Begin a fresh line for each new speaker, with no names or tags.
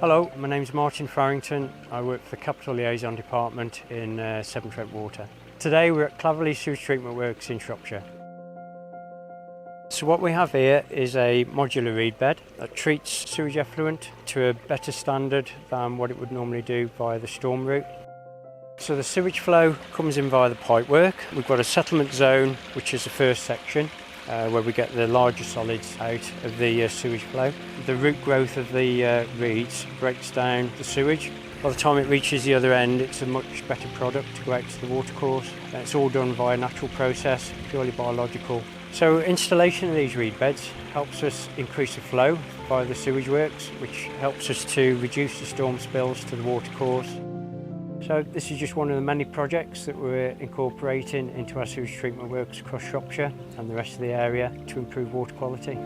Hello, my name's Martyn. I work for the Capital Liaison Department in Severn Trent Water. Today we're at Claverley Sewage Treatment Works in Shropshire. So what we have here is a modular reed bed that treats sewage effluent to a better standard than what it would normally do via the storm route. So the sewage flow comes in via the pipework. We've got a settlement zone, which is the first section, where we get the larger solids out of the sewage flow. The root growth of the reeds breaks down the sewage. By the time it reaches the other end, it's a much better product to go out to the watercourse. It's all done via a natural process, purely biological. So installation of these reed beds helps us increase the flow via the sewage works, which helps us to reduce the storm spills to the watercourse. So this is just one of the many projects that we're incorporating into our sewage treatment works across Shropshire and the rest of the area to improve water quality.